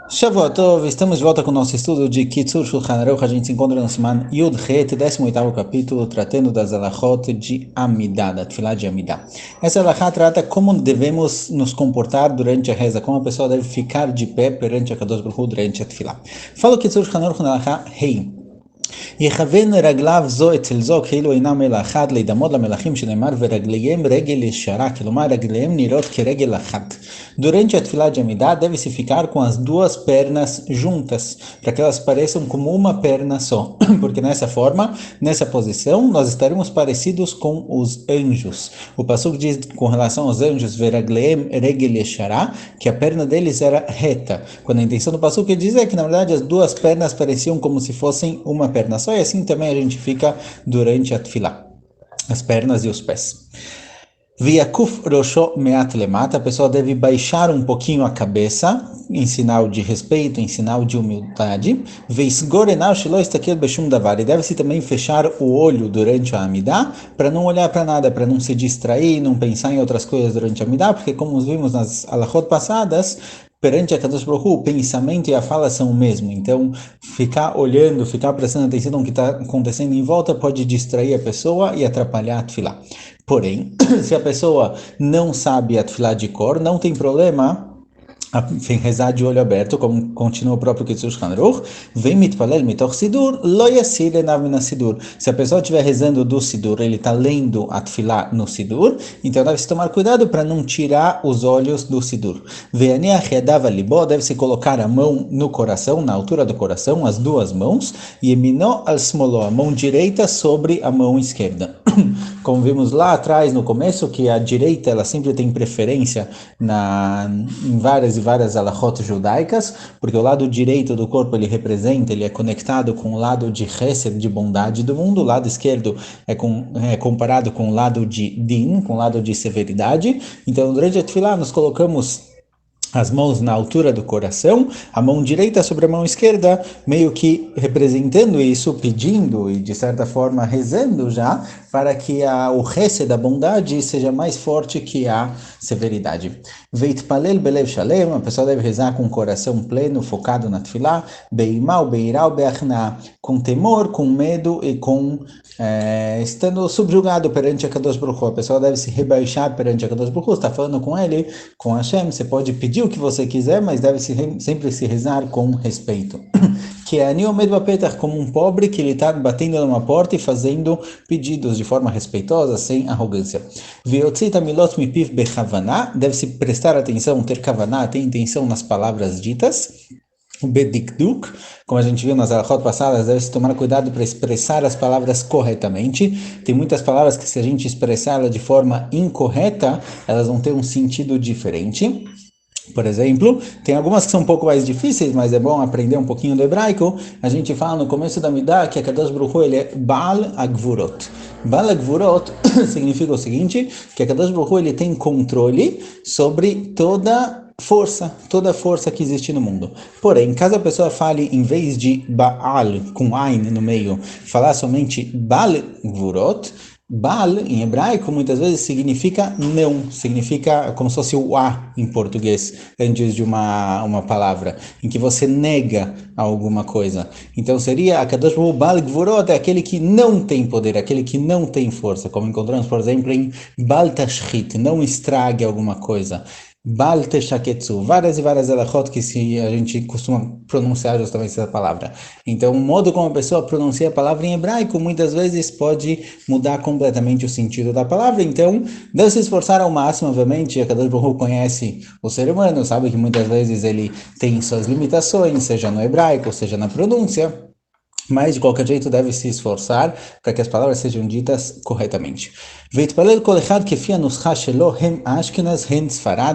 Shavuot Tov, estamos de volta com o nosso estudo de Kitzur Shulchan Aruch. A gente se encontra no Siman Yud Het, 18º capítulo, tratando das alachot de Amidah, da Tfilah de Amidah. Essa alachá trata como devemos nos comportar durante a reza, como a pessoa deve ficar de pé perante a Kadosh Baruch Hu durante a Tfilah. Fala o Kitzur Shulchan Aruch na alachá Hei. יכוון רגליו זו אצל זו כאילו אינם אלא אחד להידמות למלכים שנאמר ורגליהם רגל ישרה, כלומר רגליהם נראות כרגל אחת. Durante a Tfilah de Amidah deve-se ficar com as duas pernas juntas, para que elas pareçam como uma perna só, porque nessa forma, nessa posição, nós estaremos parecidos com os anjos. O Pasuk diz com relação aos anjos, Veragleem regel yeshará, que a perna deles era reta, quando a intenção do Pasuk é dizer que na verdade as duas pernas pareciam como se fossem uma perna só, e assim também a gente fica durante a Tfilah, as pernas e os pés. Viakuf rosho meat lemata, a pessoa deve baixar um pouquinho a cabeça, em sinal de respeito, em sinal de humildade. Veisgorenav shelo istakel beshum davar, e deve-se também fechar o olho durante a Amidah, para não olhar para nada, para não se distrair, não pensar em outras coisas durante a Amidah, porque como vimos nas alachot passadas, perante a Kadosh Baruch Hu, o pensamento e a fala são o mesmo. Então, ficar olhando, ficar prestando atenção no que está acontecendo em volta pode distrair a pessoa e atrapalhar a Tfilah. Porém, se a pessoa não sabe a Tfilah de cor, não tem problema rezar de olho aberto, como continua o próprio Kitzur Shulchan Aruch, vem mitpalel mitoch sidur, lo yasir enav min sidur. Se a pessoa estiver rezando do sidur, ele está lendo a Tfilah no sidur, então deve-se tomar cuidado para não tirar os olhos do sidur. Ve'aniach yadav al libo, deve-se colocar a mão no coração, na altura do coração, as duas mãos, e yemino al smolo, a mão direita sobre a mão esquerda. Como vimos lá atrás, no começo, que a direita ela sempre tem preferência em várias e várias alachot judaicas, porque o lado direito do corpo ele representa, ele é conectado com o lado de chesed, de bondade do mundo, o lado esquerdo é comparado com o lado de din, com o lado de severidade. Então, durante a Tfilah, nós colocamos as mãos na altura do coração, a mão direita sobre a mão esquerda, meio que representando isso, pedindo e de certa forma rezando já, para que o chesed da bondade seja mais forte que a severidade. Veitpalel belev shalem, a pessoa deve rezar com o coração pleno, focado na Tfilah, beimal, beiral, beachna, com temor, com medo e estando subjugado perante a Kadosh Baruch Hu. A pessoa deve se rebaixar perante a Kadosh Baruch Hu, está falando com ele, com Hashem, você pode pedir o que você quiser, mas deve sempre se rezar com respeito. Que é ani omed bapetach, como um pobre que ele está batendo numa porta e fazendo pedidos de forma respeitosa, sem arrogância. Veotzit milot mipiv bechavana, deve-se prestar atenção, ter kavaná, ter intenção nas palavras ditas. O bedikduk, como a gente viu nas alachot passadas, deve-se tomar cuidado para expressar as palavras corretamente. Tem muitas palavras que se a gente expressá-las de forma incorreta, elas vão ter um sentido diferente. Por exemplo, tem algumas que são um pouco mais difíceis, mas é bom aprender um pouquinho do hebraico. A gente fala no começo da Amidah que a Kadosh Baruch Hu, ele é Baal Agvurot. Baal Agvurot significa o seguinte, que a Kadosh Baruch Hu, ele tem controle sobre toda a força que existe no mundo. Porém, caso a pessoa fale, em vez de Baal, com Ain no meio, falar somente Baal Gvurot, Baal, em hebraico, muitas vezes significa não, significa como se fosse o A em português, antes de uma palavra, em que você nega alguma coisa. Então seria a Kadosh Baruch Hu Baal Gvurot, é aquele que não tem poder, aquele que não tem força, como encontramos, por exemplo, em Baal Tashchit, não estrague alguma coisa. Bal Teshaketsu, várias e várias alachot que a gente costuma pronunciar justamente essa palavra. Então, o modo como a pessoa pronuncia a palavra em hebraico muitas vezes pode mudar completamente o sentido da palavra. Então, deve se esforçar ao máximo, obviamente. A Kadosh Baruch Hu conhece o ser humano, sabe que muitas vezes ele tem suas limitações, seja no hebraico, seja na pronúncia. Mas, de qualquer jeito, deve se esforçar para que as palavras sejam ditas corretamente.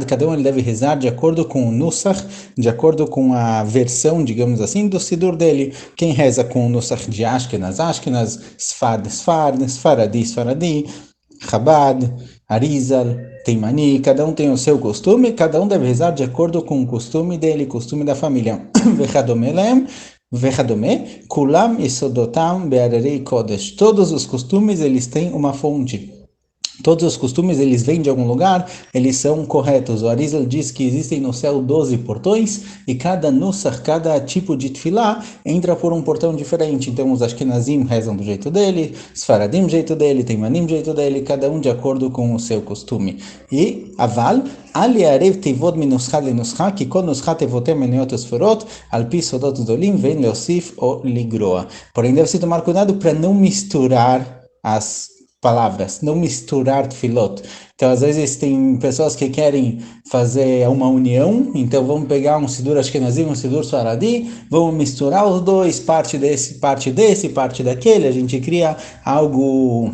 Cada um ele deve rezar de acordo com o nusach, de acordo com a versão, digamos assim, do sidur dele. Quem reza com o nusach de Ashkenaz, Ashkenaz, Sfard, Sfard, Sfaradi, Sfaradi, Chabad, Arizal, Teimani, cada um tem o seu costume, cada um deve rezar de acordo com o costume dele, costume da família. Vechadome, kulam isodotam be'arerei kodesh. Todos os costumes, eles têm uma fonte. Todos os costumes, eles vêm de algum lugar, eles são corretos. O Arizal diz que existem no céu 12 portões, e cada nussach, cada tipo de tefilá, entra por um portão diferente. Então, os Ashkenazim rezam do jeito dele, os Faradim do jeito dele, Teimanim do jeito dele, cada um de acordo com o seu costume. E, aval, Ali arev teivot minuscha lenuscha, que kol nuscha tevotem meniot esforot, al pi sodot dolim, vem leosif ou ligroa. Porém, deve-se tomar cuidado para não misturar as palavras, não misturar tefilot. Então, às vezes, tem pessoas que querem fazer uma união, então vamos pegar um Sidur Ashkenazi, um Sidur Sfaradi, vamos misturar os dois, parte desse, parte daquele, a gente cria algo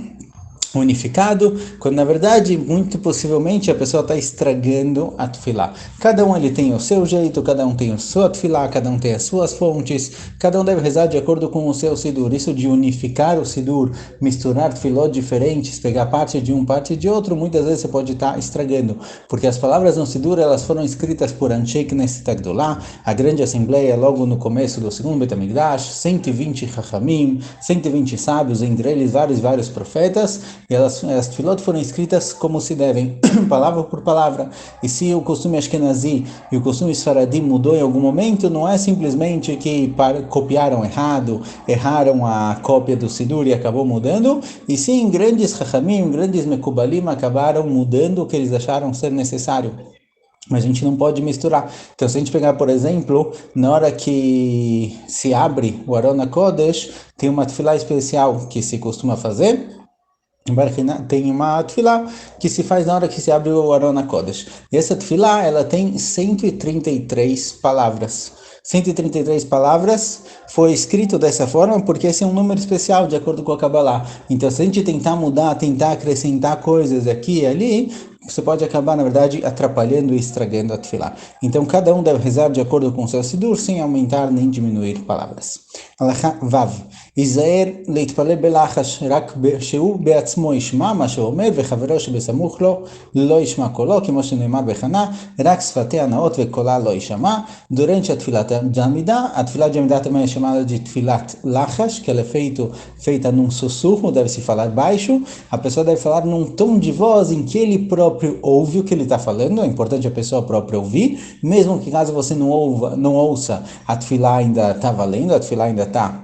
unificado, quando na verdade, muito possivelmente, a pessoa está estragando a tefilá. Cada um ele tem o seu jeito, cada um tem a sua tefilá, cada um tem as suas fontes, cada um deve rezar de acordo com o seu sidur. Isso de unificar o sidur, misturar tefilot diferentes, pegar parte de um, parte de outro, muitas vezes você pode estar estragando, porque as palavras no sidur, elas foram escritas por Anshei Knesset Agdolá, a grande assembleia, logo no começo do segundo Bet HaMikdash, 120 Chachamim, 120 sábios, entre eles vários profetas, e as tefilot foram escritas como se devem, palavra por palavra. E se o costume Ashkenazi e o costume Sfaradi mudou em algum momento, não é simplesmente que copiaram errado, erraram a cópia do Sidur e acabou mudando, e sim, grandes Chachamim, grandes Mekubalim acabaram mudando o que eles acharam ser necessário. Mas a gente não pode misturar. Então, se a gente pegar, por exemplo, na hora que se abre o Aron HaKodesh, tem uma tefilá especial que se costuma fazer. Tem uma tefilá que se faz na hora que se abre o Aron HaKodesh. E essa tefilá, ela tem 133 palavras. 133 palavras foi escrito dessa forma porque esse é um número especial de acordo com a Kabbalah. Então, se a gente tentar mudar, tentar acrescentar coisas aqui e ali, você pode acabar, na verdade, atrapalhando e estragando a tefilá. Então, cada um deve rezar de acordo com o seu sidur, sem aumentar nem diminuir palavras. Alachá Vav. Izaer להתפלל בלחש, רק שהוא בעצמו ישמע מה שהוא אומר, וחברו שבסמוך לו לא ישמע קולו, כמו שנאמר בחנה, רק שפתיה נאות וקולה לא יישמע. Durante a tefilá de Amidah também é chamada de tefilat lachash, que ela é feita num sussurro, deve se falar baixo. A pessoa deve falar num tom de voz em que ele próprio ouve o que ele está falando. É importante a pessoa própria ouvir, mesmo que caso você não ouça, a tefilá ainda está valendo, a tefilá ainda está.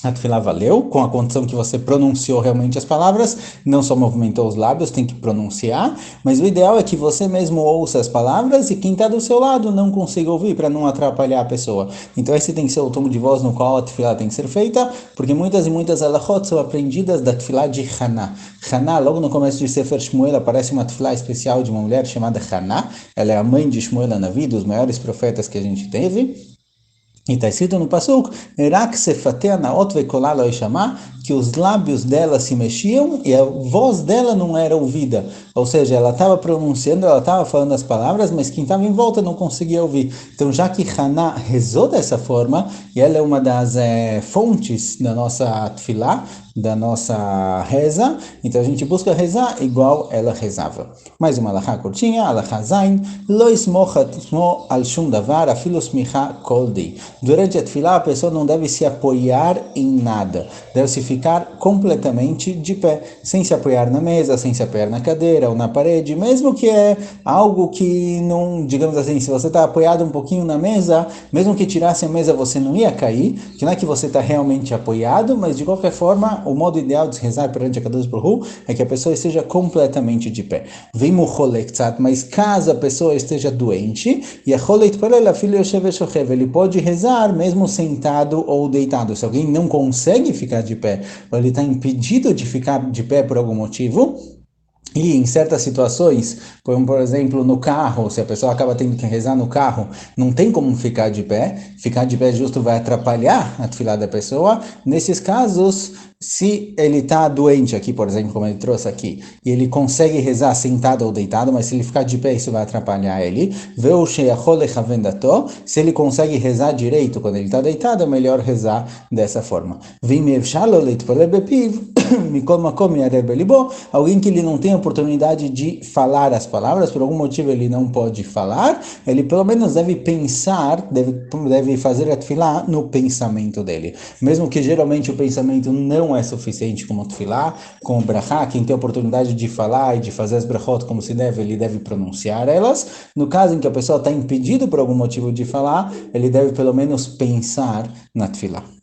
A tefilá valeu, com a condição que você pronunciou realmente as palavras, não só movimentou os lábios, tem que pronunciar, mas o ideal é que você mesmo ouça as palavras e quem está do seu lado não consiga ouvir, para não atrapalhar a pessoa. Então esse tem que ser o tom de voz no qual a tefilá tem que ser feita, porque muitas e muitas alachot são aprendidas da tefilá de Haná. Haná, logo no começo de Sefer Shmuel, aparece uma tefilá especial de uma mulher chamada Haná, ela é a mãe de Shmuel HaNavi, dos maiores profetas que a gente teve. E está escrito no Pasuk, Rak sefatea naot vekolá lo yishama, que os lábios dela se mexiam e a voz dela não era ouvida. Ou seja, ela estava pronunciando, ela estava falando as palavras, mas quem estava em volta não conseguia ouvir. Então, já que Haná rezou dessa forma, e ela é uma das fontes da nossa tefilá, da nossa reza, então a gente busca rezar igual ela rezava. Mais uma alahá curtinha, alahá zain, lo ismoch atzmo al shum davar, afilu smicha kol dei. Durante a tefilá, a pessoa não deve se apoiar em nada, deve se ficar completamente de pé, sem se apoiar na mesa, sem se apoiar na cadeira ou na parede, mesmo que é algo que não, digamos assim, se você está apoiado um pouquinho na mesa, mesmo que tirasse a mesa você não ia cair, que não é que você está realmente apoiado, mas de qualquer forma, o modo ideal de se rezar perante a Kadosh Baruch Hu é que a pessoa esteja completamente de pé. Mas caso a pessoa esteja doente, ele pode rezar mesmo sentado ou deitado. Se alguém não consegue ficar de pé, ou ele está impedido de ficar de pé por algum motivo, e em certas situações, por exemplo, no carro, se a pessoa acaba tendo que rezar no carro, não tem como ficar de pé justo vai atrapalhar a tefilá da pessoa. Nesses casos, se ele está doente aqui, por exemplo, como ele trouxe aqui, e ele consegue rezar sentado ou deitado, mas se ele ficar de pé, isso vai atrapalhar ele. Se ele consegue rezar direito quando ele está deitado, é melhor rezar dessa forma. Mikol Makom Yarev Belibo, alguém que ele não tem a oportunidade de falar as palavras, por algum motivo ele não pode falar, ele pelo menos deve pensar, deve fazer a tefilá no pensamento dele. Mesmo que geralmente o pensamento não é suficiente como tefilá, como brachá, quem tem a oportunidade de falar e de fazer as brachot como se deve, ele deve pronunciar elas. No caso em que a pessoa está impedido por algum motivo de falar, ele deve pelo menos pensar na tefilá.